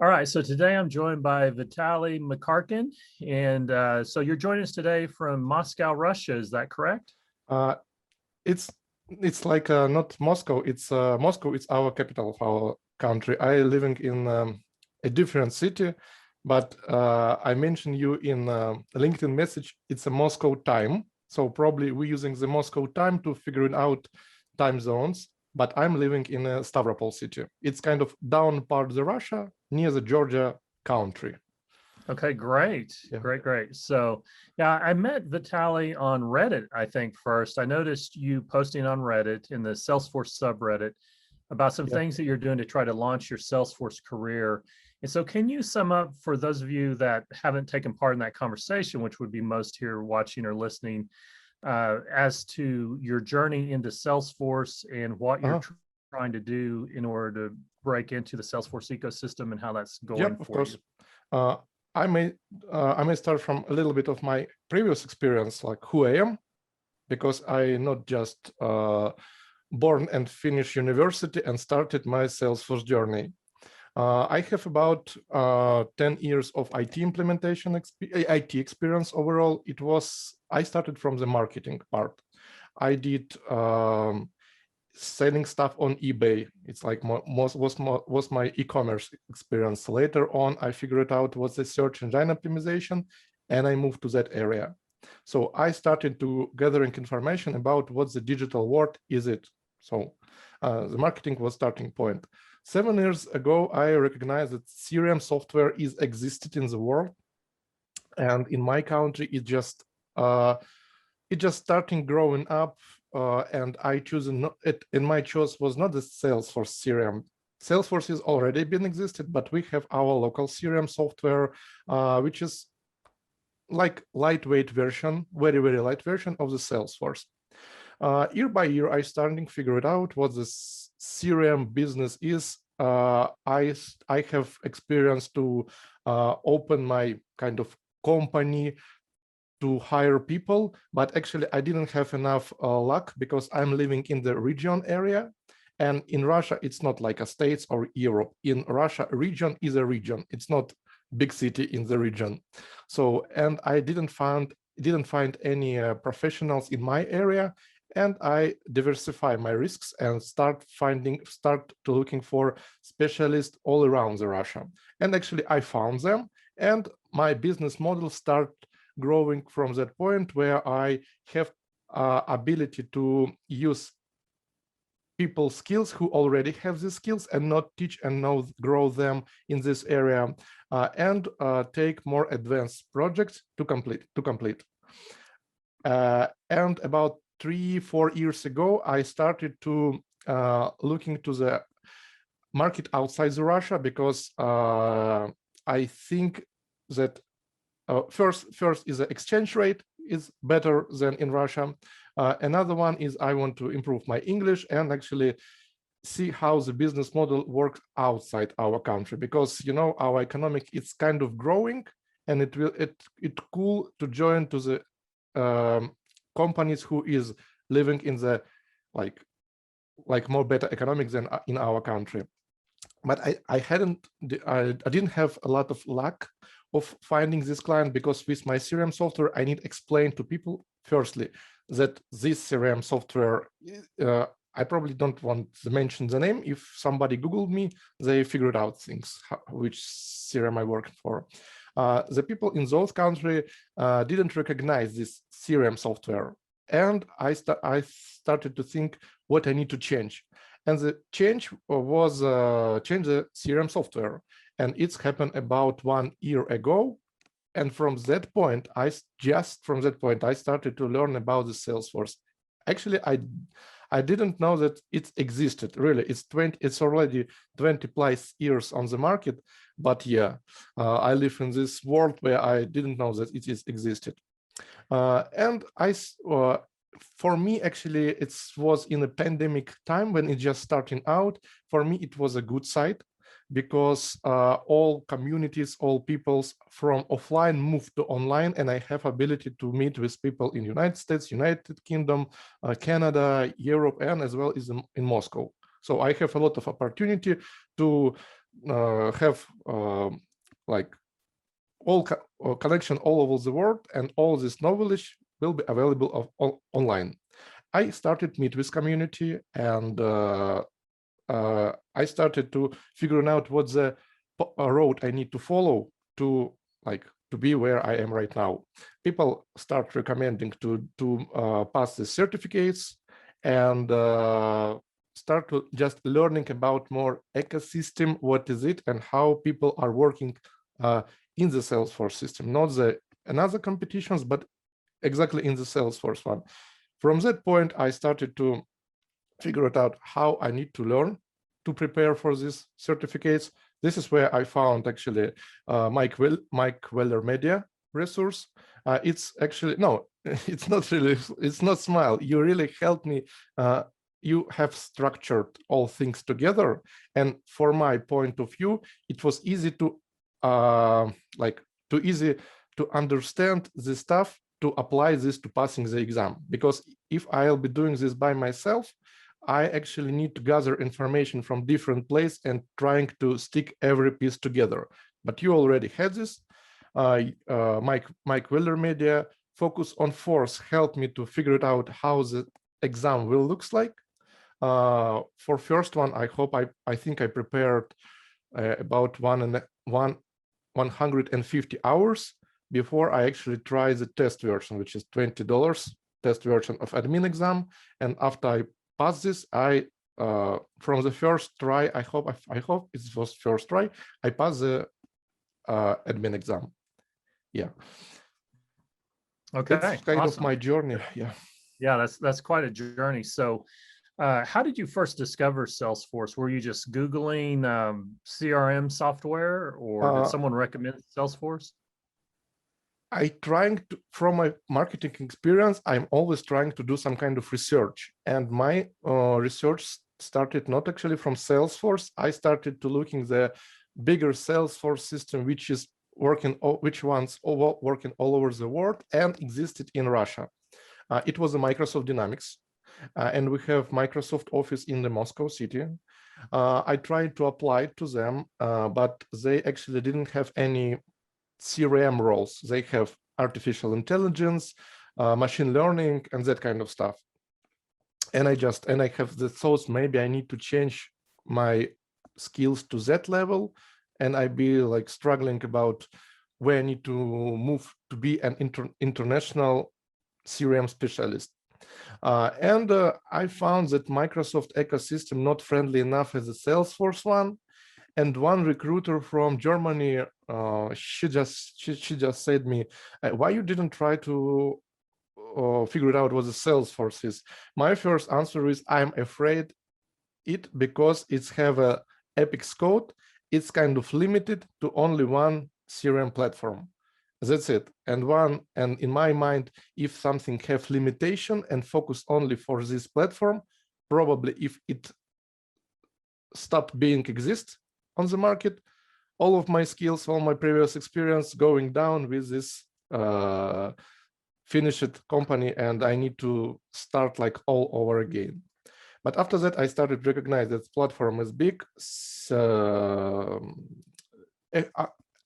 All right, so today I'm joined by Vitaly Makarkin, and so you're joining us today from Moscow, Russia. Is that correct? Uh, it's it's like not Moscow. It's Moscow. It's our capital of our country. I living in a different city, but I mentioned you in a LinkedIn message. It's a Moscow time, so probably we're using the Moscow time to figuring out time zones. But I'm living in a Stavropol city. It's kind of down part of the Russia near the Georgia country. Okay, great, Yeah. great. So, yeah, I met Vitaly on Reddit, I think, first. I noticed you posting on Reddit in the Salesforce subreddit about some Yeah. things that you're doing to try to launch your Salesforce career. And so, can you sum up for those of you that haven't taken part in that conversation, which would be most here watching or listening, as to your journey into Salesforce and what you're Uh-huh. trying to do in order to break into the Salesforce ecosystem and how that's going Yep, of for you? course. Uh, I may I may start from a little bit of my previous experience, like who I am, because I not just born and finished university and started my Salesforce journey. I have about 10 years of IT implementation, IT experience overall. I started from the marketing part. I did selling stuff on eBay. It's like was my e-commerce experience. Later on, I figured out what's the search engine optimization, and I moved to that area. So I started to gathering information about what the digital world is it. So the marketing was starting point. 7 years ago, I recognized that CRM software is existed in the world, and in my country, it just starting growing up, and I choose it. And my choice was not the Salesforce CRM. Salesforce has already been existed, but we have our local CRM software, which is like lightweight version, very light version of the Salesforce. Year by year, I starting to figure it out what the CRM business is. I have experience to open my kind of company to hire people, but actually I didn't have enough luck because I'm living in the region area. And in Russia, it's not like a States or Europe. In Russia, region is a region. It's not big city in the region. So, and I didn't find any professionals in my area, and I diversify my risks and start to looking for specialists all around the Russia. And actually I found them, and my business model start growing from that point where I have ability to use people's skills who already have the skills and not teach and grow them in this area, and take more advanced projects to complete. And about 3-4 years ago, I started to looking to the market outside the Russia, because I think that first is the exchange rate is better than in Russia. Another one is I want to improve my English and actually see how the business model works outside our country, because our economic it's kind of growing, and it cool to join to the companies who is living in the like more better economics than in our country. But I didn't have a lot of luck of finding this client, because with my CRM software, I need to explain to people firstly that this CRM software, I probably don't want to mention the name. If somebody Googled me, they figured out things, which CRM I worked for. The people in those countries didn't recognize this CRM software. And I started to think what I need to change. And the change was change the CRM software. And it's happened about 1 year ago. And from that point, I started to learn about the Salesforce. Actually, I didn't know that it existed. Really, it's already 20 plus years on the market. But yeah, I live in this world where I didn't know that it existed. And for me, actually, it was in a pandemic time when it just starting out. For me, it was a good site, because all communities, all peoples from offline moved to online, and I have ability to meet with people in United States, United Kingdom, Canada, Europe, and as well as in Moscow. So I have a lot of opportunity to have like connection all over the world, and all this knowledge will be available online. I started meet with community, and I started to figure out what the road I need to follow to be where I am right now. People start recommending to pass the certificates, and start to just learning about more ecosystem, what is it, and how people are working in the Salesforce system, not the another competitions, but exactly in the Salesforce one. From that point, I started to figure it out how I need to learn to prepare for these certificates. This is where I found actually Mike Weller Media resource. It's actually, no, it's not really, it's not Smile. You really helped me. You have structured all things together. And for my point of view, it was easy to to understand the stuff, to apply this to passing the exam. Because if I'll be doing this by myself, I actually need to gather information from different places and trying to stick every piece together. But you already had this. Mike Weller Media Focus on Force helped me to figure it out how the exam will looks like. For first one, I think I prepared about 150 hours before I actually try the test version, which is $20 test version of admin exam. And after I pass this, I from the first try, I hope it was first try, I passed the admin exam. Yeah. Okay. That's kind awesome. of my journey. Yeah. Yeah, that's quite a journey. So how did you first discover Salesforce? Were you just Googling CRM software, or did someone recommend Salesforce? I trying to, from my marketing experience, I'm always trying to do some kind of research, and my research started not actually from Salesforce. I started to looking the bigger Salesforce system, which is working, which ones working all over the world and existed in Russia. It was a Microsoft Dynamics, and we have Microsoft Office in the Moscow city. I tried to apply to them, but they actually didn't have any CRM roles. They have artificial intelligence, machine learning, and that kind of stuff. And I have the thoughts, maybe I need to change my skills to that level, and I be like struggling about where I need to move to be an international CRM specialist. And I found that Microsoft ecosystem not friendly enough as a Salesforce one. And one recruiter from Germany, she just said me, why you didn't try to figure it out what the Salesforce is? My first answer is, I'm afraid it, because it's have a Epic's code. It's kind of limited to only one CRM platform. That's it. And in my mind, if something have limitation and focus only for this platform, probably if it stopped being exist on the market, all of my skills, all my previous experience going down with this finished company, and I need to start like all over again. But after that, I started to recognize that platform is big,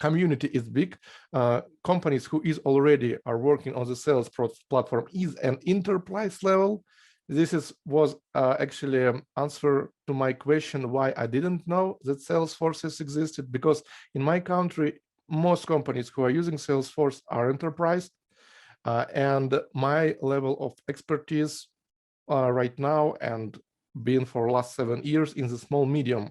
community is big, companies who is already are working on the sales platform is an enterprise level. This was actually an answer to my question why I didn't know that Salesforce existed, because in my country, most companies who are using Salesforce are enterprise, and my level of expertise right now and been for last 7 years in the small medium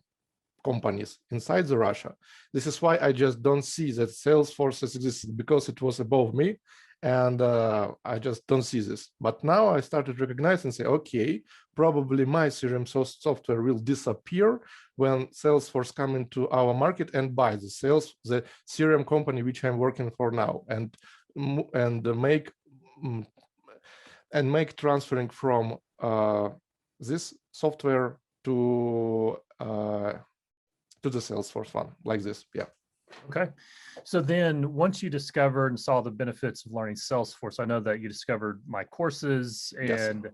companies inside the Russia. This is why I just don't see that Salesforce existed, because it was above me, and I just don't see this. But now I started to recognize and say, okay, probably my CRM software will disappear when Salesforce come into our market and buy the CRM company which I'm working for now, and make transferring from this software to the Salesforce one, like this. Yeah. Okay. So then once you discovered and saw the benefits of learning Salesforce, I know that you discovered my courses, and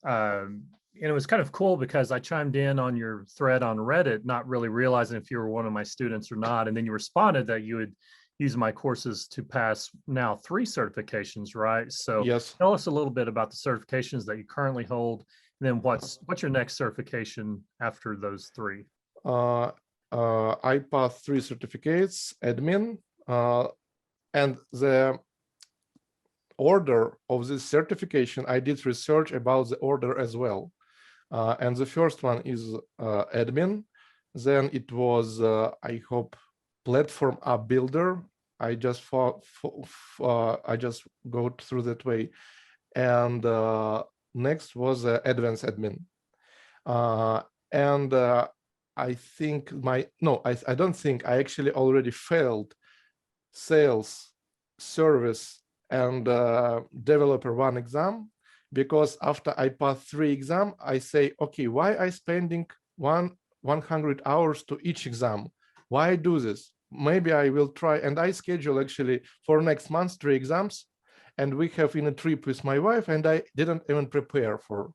Yes. And it was kind of cool because I chimed in on your thread on Reddit, not really realizing if you were one of my students or not. And then you responded that you would use my courses to pass now 3 certifications, right? So Yes. tell us a little bit about the certifications that you currently hold, and then what's your next certification after those 3? I passed 3 certificates, admin, and the order of this certification, I did research about the order as well. And the first one is admin. Then it was, I hope, platform app builder. I just I just go through that way. And next was advanced admin. And I think I don't think I actually already failed sales, service, and developer 1 exam, because after I pass 3 exam, I say, okay, why I spending 100 hours to each exam? Why I do this? Maybe I will try, and I schedule actually for next month 3 exams, and we have in a trip with my wife, and I didn't even prepare for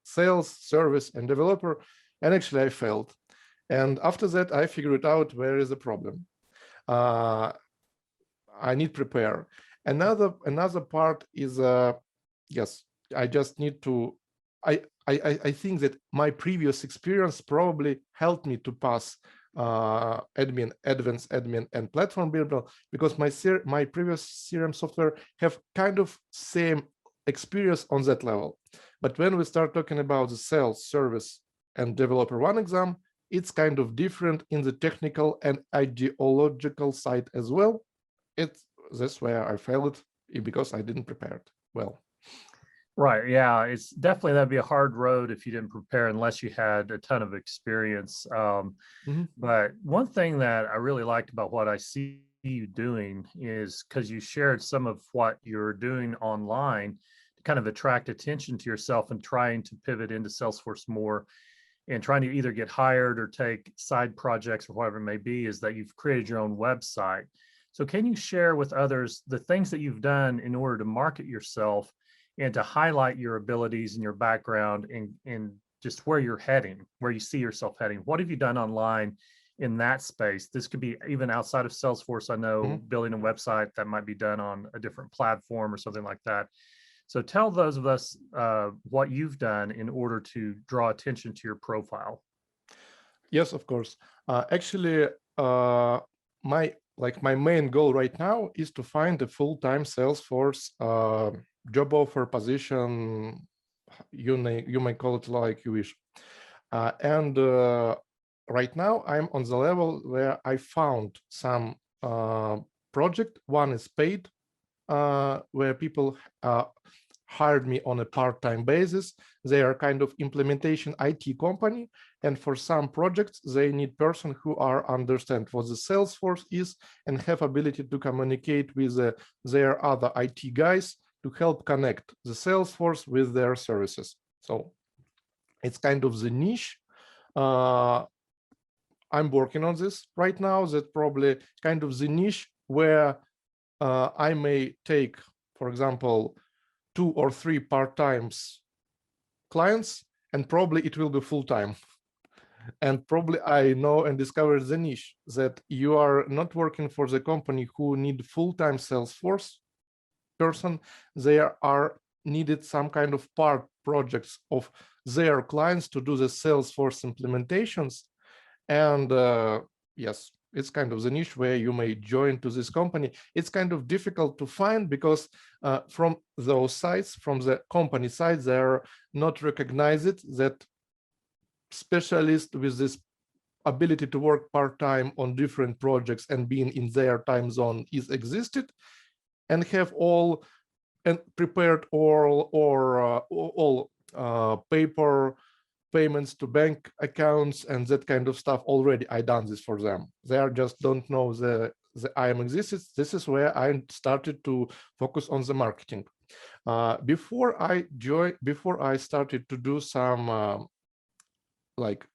sales, service, and developer, and actually I failed. And after that, I figured out where is the problem. I need prepare. Another part is yes, I just need to. I think that my previous experience probably helped me to pass admin, advanced admin, and platform builder, because my previous CRM software have kind of same experience on that level. But when we start talking about the sales, service, and developer 1 exam, it's kind of different in the technical and ideological side as well. That's where I failed because I didn't prepare it well. Right. Yeah. It's definitely, that'd be a hard road if you didn't prepare unless you had a ton of experience. But one thing that I really liked about what I see you doing is because you shared some of what you're doing online to kind of attract attention to yourself and trying to pivot into Salesforce more and trying to either get hired or take side projects or whatever it may be, is that you've created your own website. So can you share with others the things that you've done in order to market yourself and to highlight your abilities and your background and just where you're heading, where you see yourself heading? What have you done online in that space? This could be even outside of Salesforce. I know building a website that might be done on a different platform or something like that. So tell those of us what you've done in order to draw attention to your profile. Yes, of course. Actually, my main goal right now is to find a full-time Salesforce job offer position. You may call it like you wish. And right now I'm on the level where I found some project. One is paid, where people hired me on a part-time basis. They are kind of implementation IT company, and for some projects they need person who understand what the Salesforce is and have ability to communicate with their other IT guys to help connect the Salesforce with their services. So it's kind of the niche. I'm working on this right now. That probably kind of the niche where I may take, for example, 2 or 3 part-times clients, and probably it will be full-time. And probably I know and discovered the niche that you are not working for the company who need full-time Salesforce person. They are needed some kind of part projects of their clients to do the Salesforce implementations. And yes, it's kind of the niche where you may join to this company. It's kind of difficult to find because from those sites, from the company side, they are not recognized that specialists with this ability to work part-time on different projects and being in their time zone is existed, and have all and prepared all paper payments to bank accounts and that kind of stuff already. I done this for them. They are just don't know the IAM exists. This is where I started to focus on the marketing. Before I started to do some like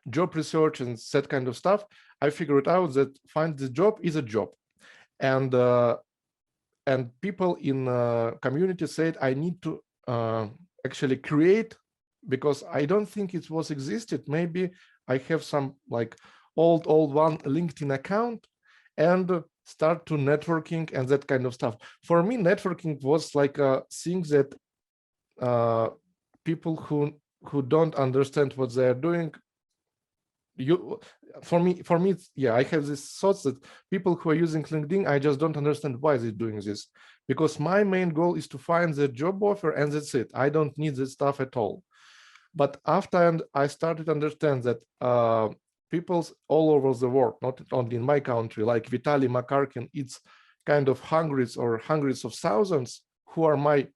job research and that kind of stuff, I figured out that find the job is a job, and people in community said I need to actually create because I don't think it was existed. Maybe I have some like old one LinkedIn account and start to networking and that kind of stuff. For me, networking was like a thing that people who don't understand what they are doing, for me yeah, I have this thoughts that people who are using LinkedIn, I just don't understand why they're doing this, because my main goal is to find the job offer and that's it. I don't need this stuff at all. But after I started to understand that people's all over the world, not only in my country, like Vitaly Makarkin, it's kind of hundreds of thousands who are my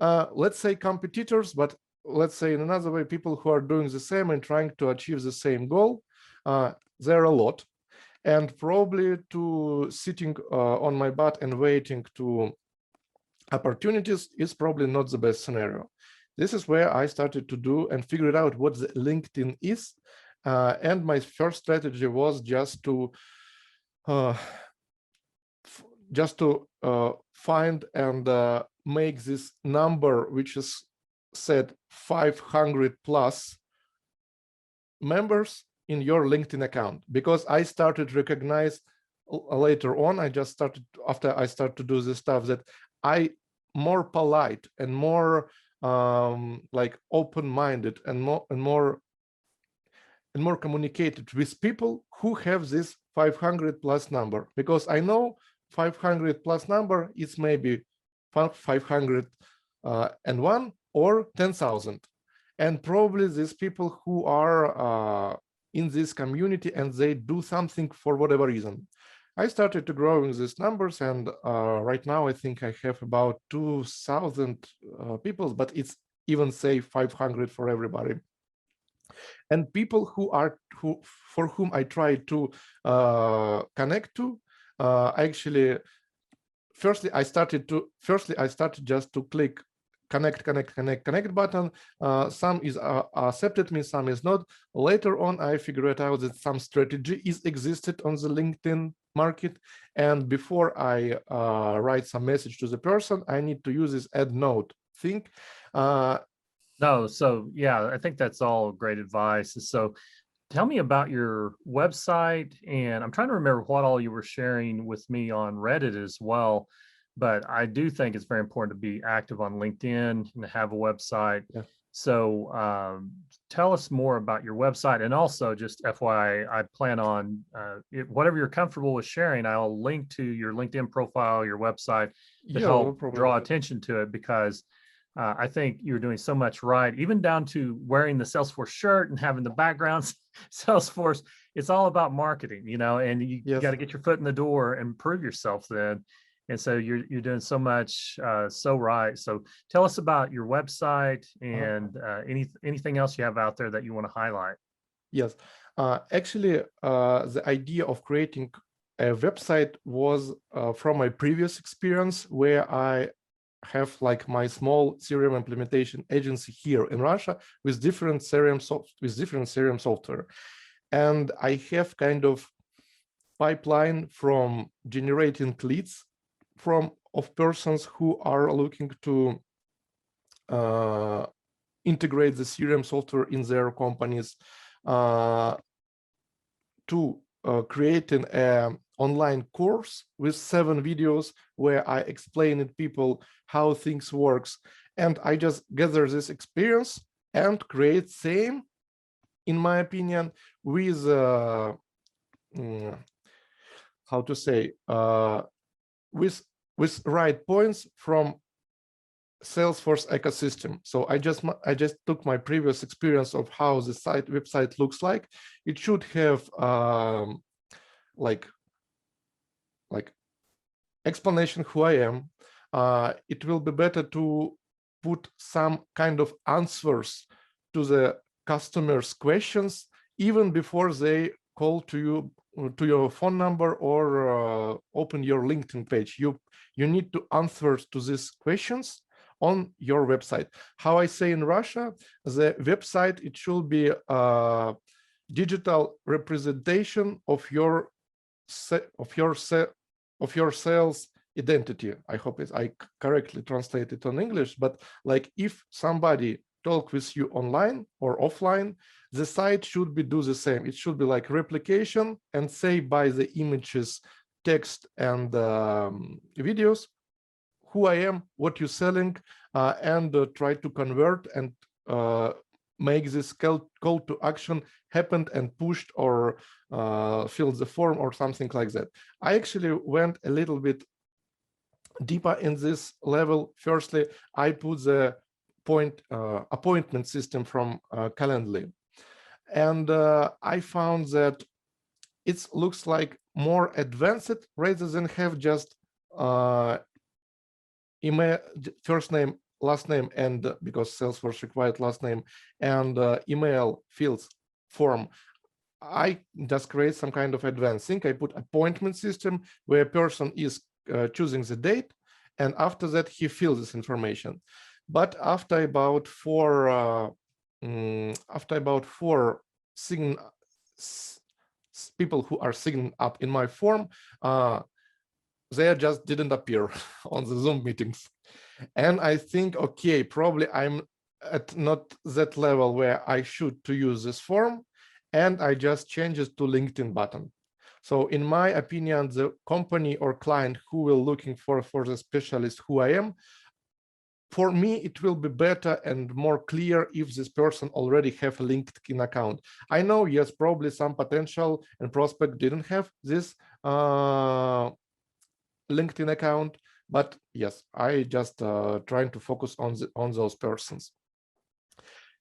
let's say competitors, but let's say in another way, people who are doing the same and trying to achieve the same goal. There are a lot, and probably to sitting on my butt and waiting to opportunities is probably not the best scenario. This is where I started to do and figured out what the LinkedIn is. And my first strategy was just to find and make this number, which is said 500 plus members in your LinkedIn account, because I started to recognize later on, after I started to do this stuff, that I more polite and more like open-minded and more communicated with people who have this 500 plus number, because I know 500 plus number is maybe 501 or 10,000, and probably these people who are in this community and they do something for whatever reason. I started to grow in these numbers, and right now I think I have about 2,000 people, but it's even say 500 for everybody. And people for whom I try to connect to, actually, firstly I started just to click connect button. Some is accepted me, some is not. Later on, I figured out that some strategy is existed on the LinkedIn market, and before I write some message to the person, I need to use this add note thing. No, so yeah, I think that's all great advice. So tell me about your website, and I'm trying to remember what all you were sharing with me on Reddit as well. But I do think it's very important to be active on LinkedIn and have a website. Yeah. So tell us more about your website, and also just FYI, I plan on whatever you're comfortable with sharing, I'll link to your LinkedIn profile, your website, to help draw attention to it, because I think you're doing so much right, even down to wearing the Salesforce shirt and having the background Salesforce. It's all about marketing, and you got to get your foot in the door and prove yourself then. And so you're doing so much so right. So tell us about your website and anything else you have out there that you want to highlight. Yes, actually, the idea of creating a website was from my previous experience, where I have like my small CRM implementation agency here in Russia with different CRM software, and I have kind of pipeline from generating leads of persons who are looking to integrate the CRM software in their companies, to creating an online course with 7 videos where I explain to people how things works, and I just gather this experience and create same, in my opinion, with how to say, with right points from Salesforce ecosystem. So I just took my previous experience of how the website looks like. It should have like explanation who I am. It will be better to put some kind of answers to the customers' questions even before they call to you, to your phone number, or open your LinkedIn page. You need to answer to these questions on your website. How I say in Russia, the website, it should be a digital representation of your sales identity. I hope I correctly translate it on English, but like if somebody talk with you online or offline, the site should do the same. It should be like replication and say by the images, text, and videos who I am, what you're selling, and try to convert and make this call to action happened and pushed or filled the form or something like that. I actually went a little bit deeper in this level. Firstly, I put the appointment system from Calendly, and I found that it looks like more advanced rather than have just email, first name, last name, and because Salesforce required last name, and email fields form. I just create some kind of advanced thing. I put appointment system where a person is choosing the date, and after that he fills this information. But after about four people who are signing up in my form, they just didn't appear on the Zoom meetings. And I think, okay, probably I'm at not that level where I should to use this form, and I just change it to LinkedIn button. So in my opinion, the company or client who will looking for the specialist who I am, for me, it will be better and more clear if this person already have a LinkedIn account. I know, yes, probably some potential and prospect didn't have this LinkedIn account, but yes, I just trying to focus on those persons.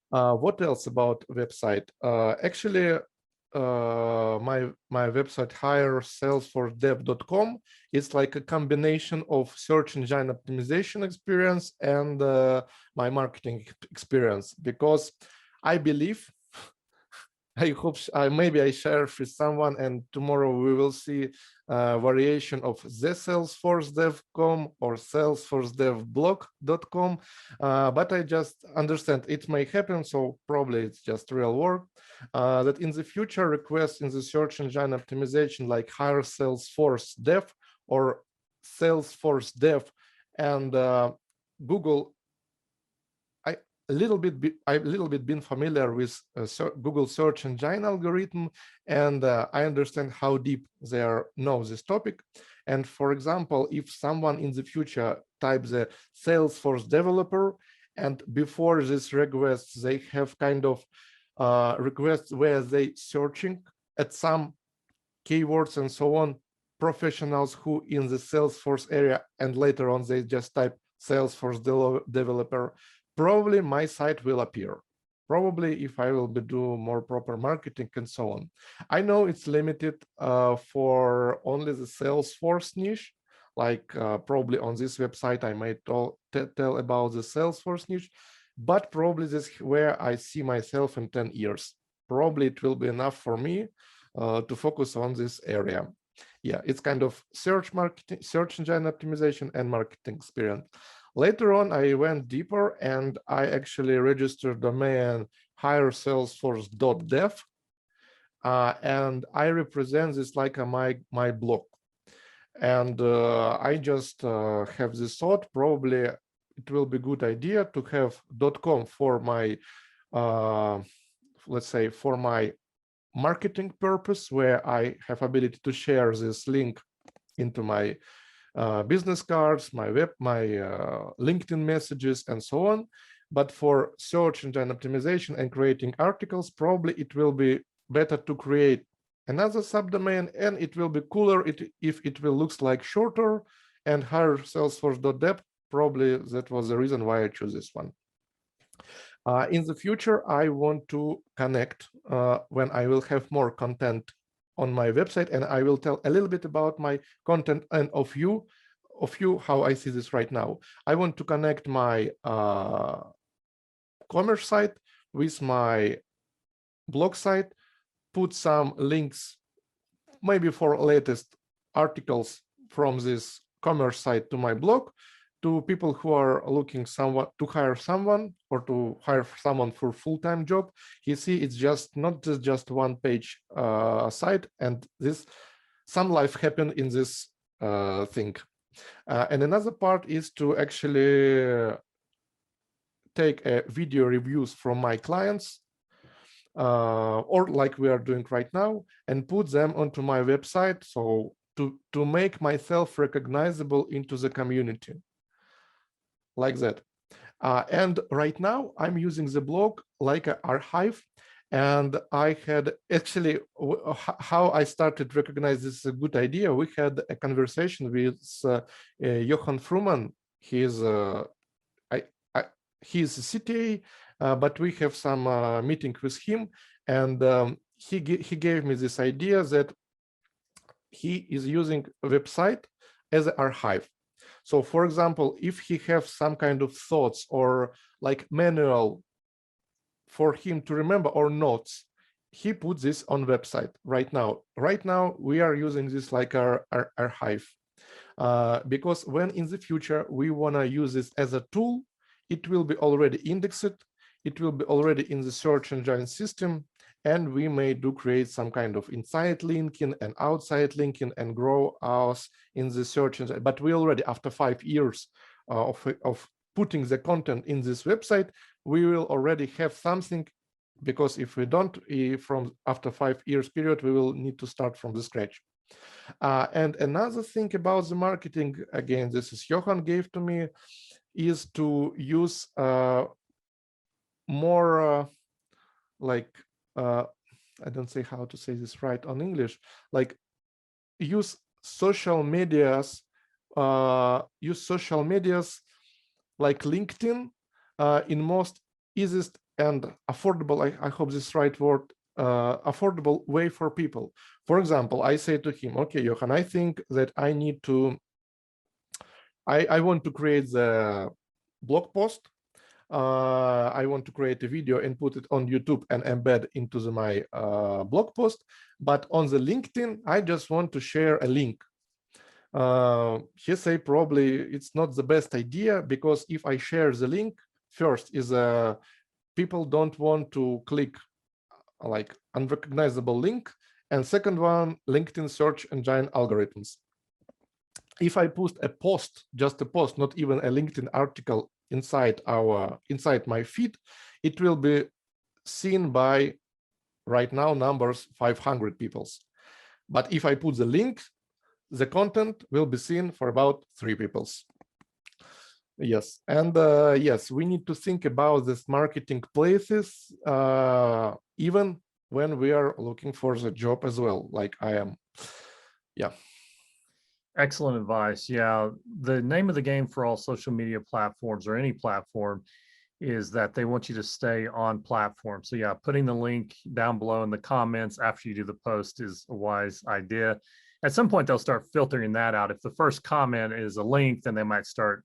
What else about website? Actually, my website hiresalesforcedev.com is like a combination of search engine optimization experience and my marketing experience, because I believe, I hope maybe I share with someone, and tomorrow we will see a variation of the salesforcedev.com or salesforcedevblog.com, but I just understand it may happen, so probably it's just real work, that in the future requests in the search engine optimization like hire Salesforce Dev or Salesforce Dev and Google. I've a little bit been familiar with Google search engine algorithm, and I understand how deep they know this topic. And for example, if someone in the future types a Salesforce developer, and before this request, they have kind of requests where they searching at some keywords and so on, professionals who in the Salesforce area, and later on they just type Salesforce developer, probably my site will appear. Probably if I will do more proper marketing and so on. I know it's limited for only the Salesforce niche, like probably on this website I might tell about the Salesforce niche, but probably this is where I see myself in 10 years. Probably it will be enough for me to focus on this area. Yeah, it's kind of search engine optimization and marketing experience. Later on, I went deeper and I actually registered domain hiresalesforce.dev, and I represent this like my blog. And I just have this thought, probably it will be a good idea to have .com for my, let's say, for my marketing purpose, where I have ability to share this link into my business cards, my LinkedIn messages, and so on. But for search engine optimization and creating articles, probably it will be better to create another subdomain, and it will be cooler if it will looks like shorter and hire salesforce.dev. Probably that was the reason why I chose this one. In the future, I want to connect when I will have more content on my website, and I will tell a little bit about my content and of you how I see this right now. I want to connect my commerce site with my blog site, put some links maybe for latest articles from this commerce site to my blog, to people who are looking to hire someone or to hire someone for full-time job. You see, it's just not just one page site, and some life happen in this thing. And another part is to actually take video reviews from my clients, or like we are doing right now, and put them onto my website, so to make myself recognizable into the community, like that. And right now I'm using the blog like an archive. And I had actually, how I started to recognize this is a good idea. We had a conversation with Johan Fruman. He's he's a CTA, but we have some meeting with him, and he gave me this idea that he is using a website as an archive. So, for example, if he has some kind of thoughts or like manual for him to remember or notes, he puts this on website right now. Right now, we are using this like our archive, because when in the future we want to use this as a tool, it will be already indexed, it will be already in the search engine system, and we may create some kind of inside linking and outside linking and grow us in the search engine. But we already, after 5 years of putting the content in this website, we will already have something, because if we don't, from after 5 years period, we will need to start from the scratch. And another thing about the marketing, again, this is Johan gave to me, is to use more like, I don't say how to say this right on English, like use social medias like LinkedIn in most easiest and affordable, I hope this is the right word, affordable way for people. For example, I say to him, okay, Johan, I think that I need to, I want to create the blog post. I want to create a video and put it on YouTube and embed into my blog post. But on the LinkedIn, I just want to share a link. He say probably it's not the best idea, because if I share the link, first is people don't want to click like unrecognizable link, and second one, LinkedIn search engine algorithms. If I post a post, just a post, not even a LinkedIn article inside my feed, it will be seen by right now numbers 500 people. But if I put the link, the content will be seen for about 3 people. Yes, and yes, we need to think about this marketing places even when we are looking for the job as well, like I am. Yeah. Excellent advice. Yeah, the name of the game for all social media platforms, or any platform, is that they want you to stay on platform. So yeah, putting the link down below in the comments after you do the post is a wise idea. At some point, they'll start filtering that out. If the first comment is a link, then they might start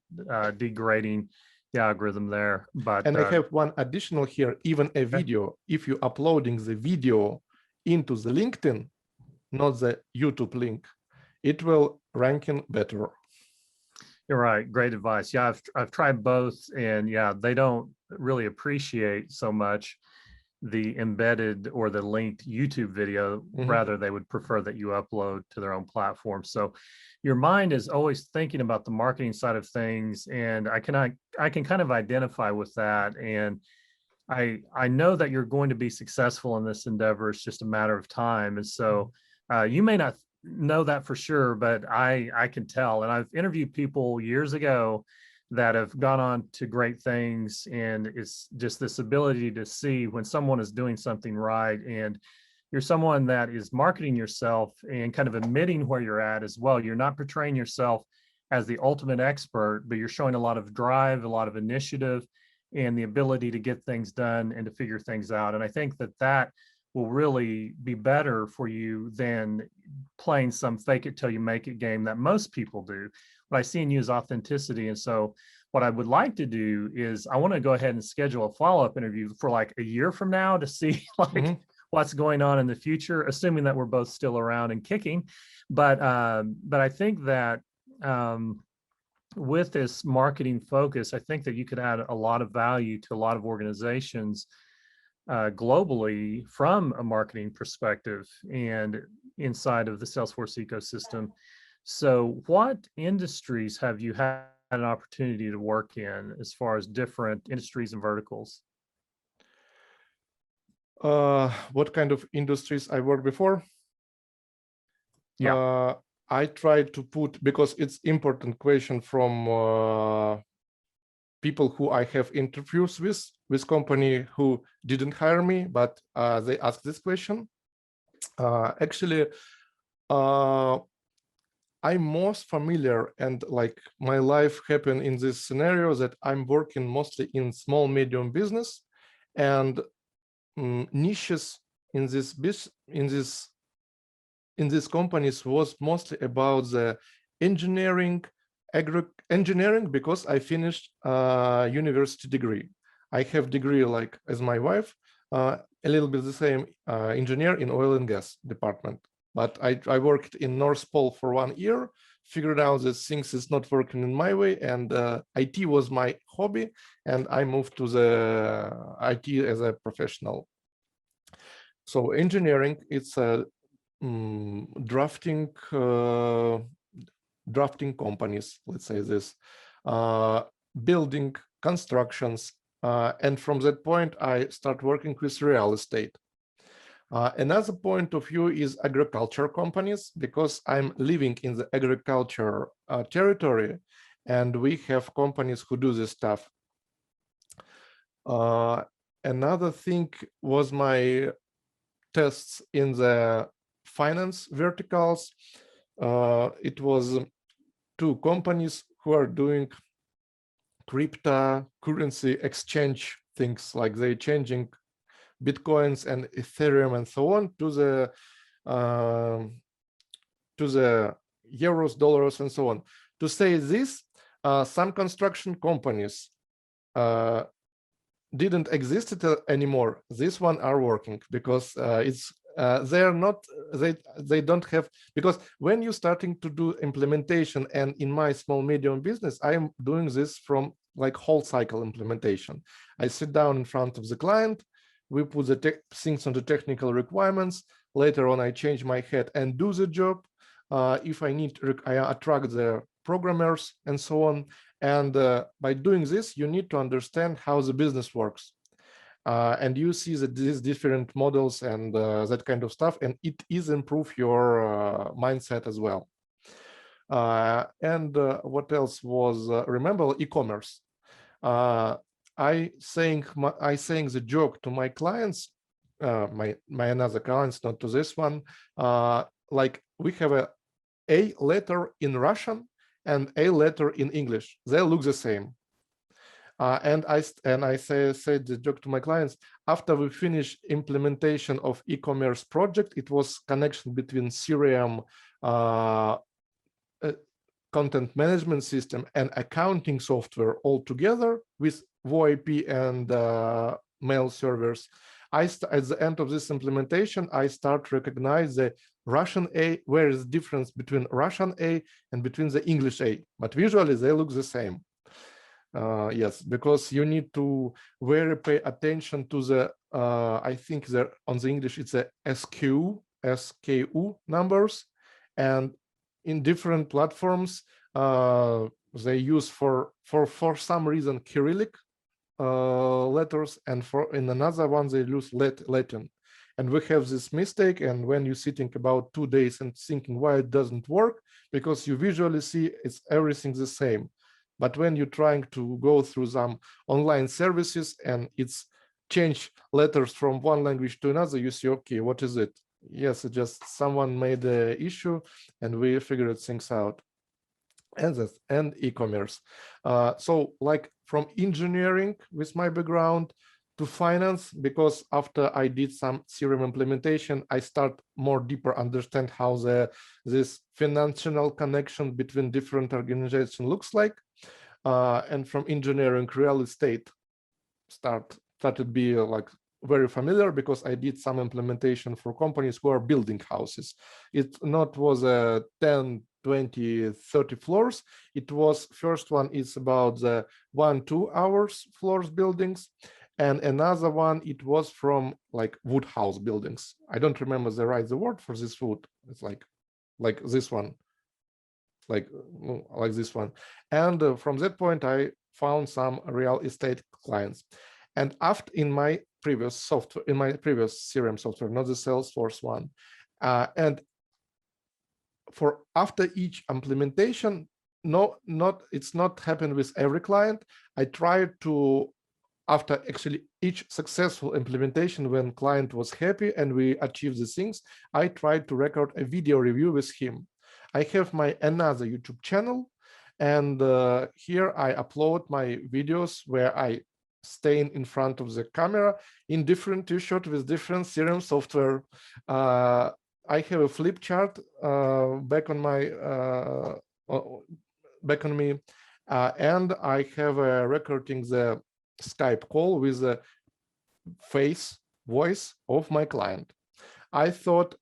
degrading the algorithm there. But and I have one additional here, even a video. If you're uploading the video into the LinkedIn, not the YouTube link, it will ranking better. You're right. Great advice. Yeah, I've tried both, and yeah, they don't really appreciate so much the embedded or the linked YouTube video. Mm-hmm. Rather, they would prefer that you upload to their own platform. So your mind is always thinking about the marketing side of things, and I can kind of identify with that. And I know that you're going to be successful in this endeavor. It's just a matter of time. And so you may not know that for sure, but I can tell. And I've interviewed people years ago that have gone on to great things, and it's just this ability to see when someone is doing something right, and you're someone that is marketing yourself and kind of admitting where you're at as well. You're not portraying yourself as the ultimate expert, but you're showing a lot of drive, a lot of initiative, and the ability to get things done and to figure things out. And I think that that will really be better for you than playing some fake it till you make it game that most people do. What I see in you is authenticity. And so what I would like to do is I want to go ahead and schedule a follow-up interview for like a year from now to see like what's going on in the future, assuming that we're both still around and kicking. But I think that with this marketing focus, I think that you could add a lot of value to a lot of organizations globally from a marketing perspective and inside of the Salesforce ecosystem. So what industries have you had an opportunity to work in as far as different industries and verticals? What kind of industries I worked before? Yeah. I tried to put, because it's important question from people who I have interviews with company who didn't hire me, but they asked this question. Actually, I'm most familiar, and like my life happened in this scenario, that I'm working mostly in small medium business, and niches in these companies was mostly about the engineering, engineering, because I finished university degree. I have degree like as my wife, a little bit the same, engineer in oil and gas department. But I worked in North Pole for 1 year, figured out that things is not working in my way, and IT was my hobby, and I moved to the IT as a professional. So engineering, it's a drafting companies, let's say this, building constructions, and from that point I start working with real estate. Another point of view is agriculture companies, because I'm living in the agriculture territory, and we have companies who do this stuff. Another thing was my tests in the finance verticals. It was 2 companies who are doing cryptocurrency exchange things, like they changing Bitcoins and Ethereum and so on to the euros, dollars, and so on. To say this, some construction companies didn't exist anymore. This one are working, because it's they're not, they don't have, because when you're starting to do implementation, and in my small medium business I am doing this from like whole cycle implementation. I sit down in front of the client, we put the things on the technical requirements, later on I change my head and do the job. If I need, I attract the programmers and so on. And by doing this, you need to understand how the business works. And you see that these different models and that kind of stuff, and it is improve your mindset as well. And what else was, remember e-commerce. I saying the joke to my clients, my another clients, not to this one, like we have a letter in Russian and a letter in English. They look the same. And I said the joke to my clients, after we finish implementation of e-commerce project, it was connection between CRM, content management system, and accounting software all together with VoIP and mail servers. At the end of this implementation, I start to recognize the Russian A, where is the difference between Russian A and between the English A, but visually they look the same. Yes, because you need to very pay attention to the, I think that on the English it's a SKU numbers, and in different platforms they use for some reason Cyrillic letters, and in another one they use Latin. And we have this mistake, and when you're sitting about 2 days and thinking why it doesn't work, because you visually see it's everything the same. But when you're trying to go through some online services and it's change letters from one language to another, you see, okay, what is it? Yes, it just someone made an issue and we figured things out. And e-commerce. So like from engineering with my background to finance, because after I did some CRM implementation, I start more deeper understand how this financial connection between different organizations looks like. And from engineering, real estate started be like very familiar, because I did some implementation for companies who are building houses. It not was a 10, 20, 30 floors. It was, first one is about the 1-2 hours floors buildings, and another one it was from like wood house buildings. I don't remember the word for this wood. It's like this one. like this one. And from that point, I found some real estate clients. And after in my previous software, in my previous CRM software, not the Salesforce one, and for after each implementation, it's not happened with every client. I tried to, after actually each successful implementation, when client was happy and we achieved the things, I tried to record a video review with him. I have my another YouTube channel, and here I upload my videos where I stay in front of the camera in different t-shirt with different CRM software. I have a flip chart back on my back on me, and I have recording the Skype call with the voice of my client. I thought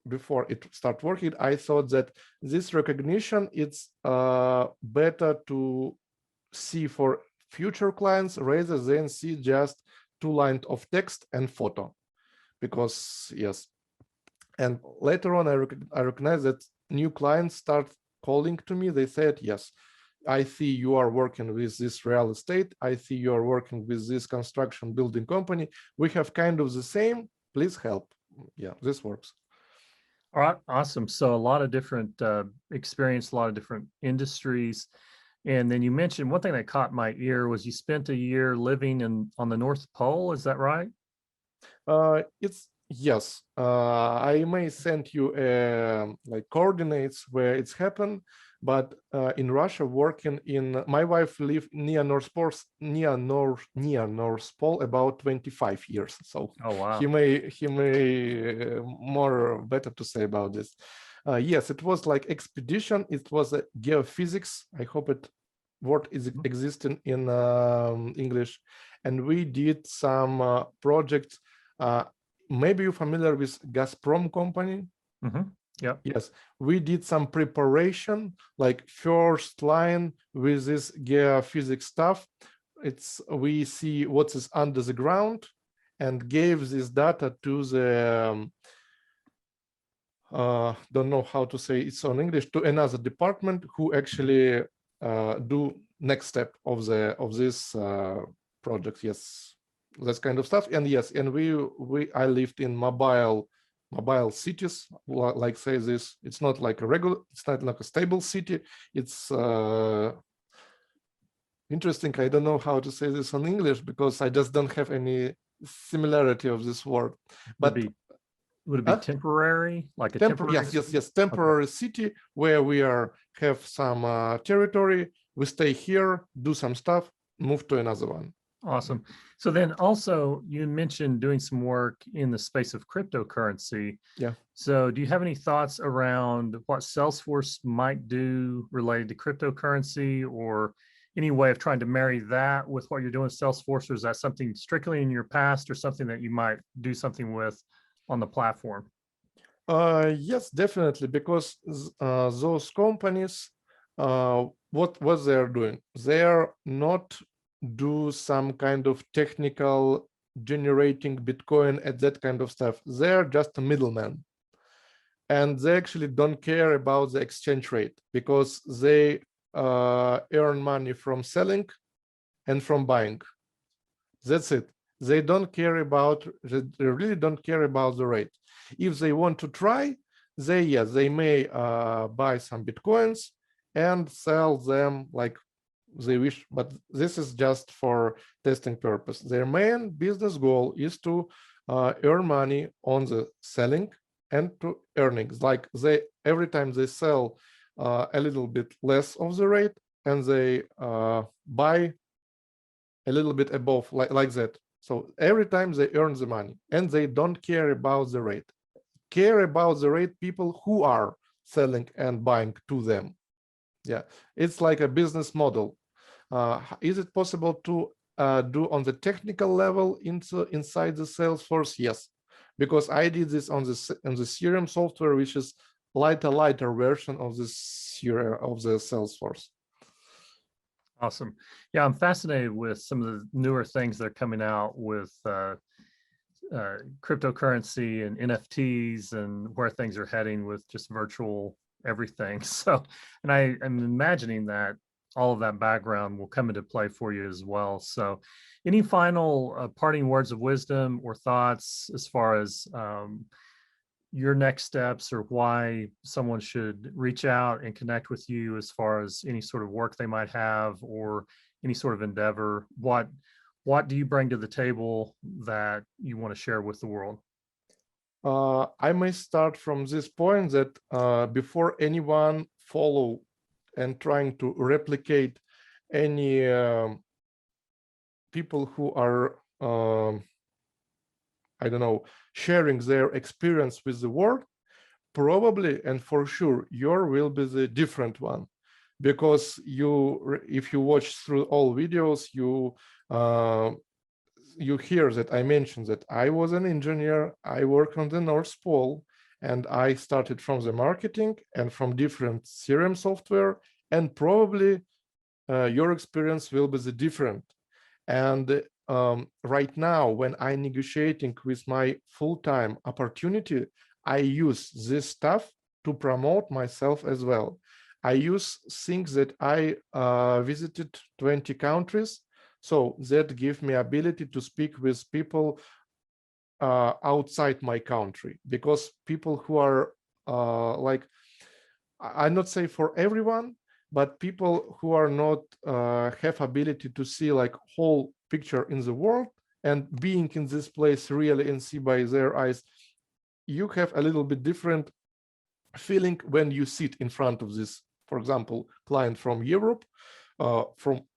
before it start working, I thought that this recognition it's better to see for future clients rather than see just 2 lines of text and photo, because yes. And later on, I recognize that new clients start calling to me. They said, yes, I see you are working with this real estate. I see you are working with this construction building company. We have kind of the same. Please help. Yeah, this works. All right, awesome. So a lot of different experience, a lot of different industries. And then you mentioned one thing that caught my ear was you spent a year living on the North Pole. Is that right? It's yes. I may send you like coordinates where it's happened, but in Russia, working in my wife lived near North Pole about 25 years. So Oh, wow. he may more better to say about this. Yes, it was like expedition. It was a geophysics. I hope it word is existing in English, and we did some projects. Maybe you're familiar with Gazprom company. Mm-hmm. Yeah. Yes, we did some preparation, like first line with this geophysics stuff. We see what is under the ground and gave this data to the don't know how to say it's on English, to another department who actually do next step of this project. Yes, that kind of stuff. And yes, and I lived in mobile cities, like say this. It's not like a regular, it's not like a stable city. It's interesting. I don't know how to say this in English because I just don't have any similarity of this word. But would it be temporary, like a temporary? Yes, temporary city where we have some territory. We stay here, do some stuff, move to another one. Awesome. So then also you mentioned doing some work in the space of cryptocurrency. Yeah. So do you have any thoughts around what Salesforce might do related to cryptocurrency, or any way of trying to marry that with what you're doing with Salesforce? Or is that something strictly in your past or something that you might do something with on the platform? Yes, definitely, because those companies, what they're doing, they're not do some kind of technical generating Bitcoin at that kind of stuff. They're just a middleman, and they actually don't care about the exchange rate because they earn money from selling and from buying. That's it. They don't care about, they really don't care about the rate. If they want to try, they may buy some Bitcoins and sell them like they wish, but this is just for testing purpose. Their main business goal is to earn money on the selling and to earnings. Like every time they sell a little bit less of the rate and they buy a little bit above, like that. So every time they earn the money and they don't care about the rate. Care about the rate people who are selling and buying to them. Yeah, it's like a business model. Is it possible to do on the technical level inside the Salesforce? Yes, because I did this on the CRM software, which is lighter version of the Salesforce. Awesome. Yeah, I'm fascinated with some of the newer things that are coming out with cryptocurrency and NFTs and where things are heading with just virtual everything. So, and I'm imagining that all of that background will come into play for you as well. So, any final parting words of wisdom or thoughts as far as your next steps, or why someone should reach out and connect with you as far as any sort of work they might have or any sort of endeavor? What do you bring to the table that you want to share with the world? I may start from this point that before anyone follow and trying to replicate any people who are I don't know, sharing their experience with the world, probably and for sure your will be the different one, because if you watch through all videos, you hear that I mentioned that I was an engineer, I work on the North Pole, and I started from the marketing and from different CRM software, and probably your experience will be the different. And right now, when I'm negotiating with my full-time opportunity, I use this stuff to promote myself as well. I use things that I visited 20 countries, so that give me ability to speak with people outside my country, because people who are like, I not say for everyone, but people who are not have ability to see like whole picture in the world and being in this place really and see by their eyes, you have a little bit different feeling when you sit in front of this, for example, client from Europe, from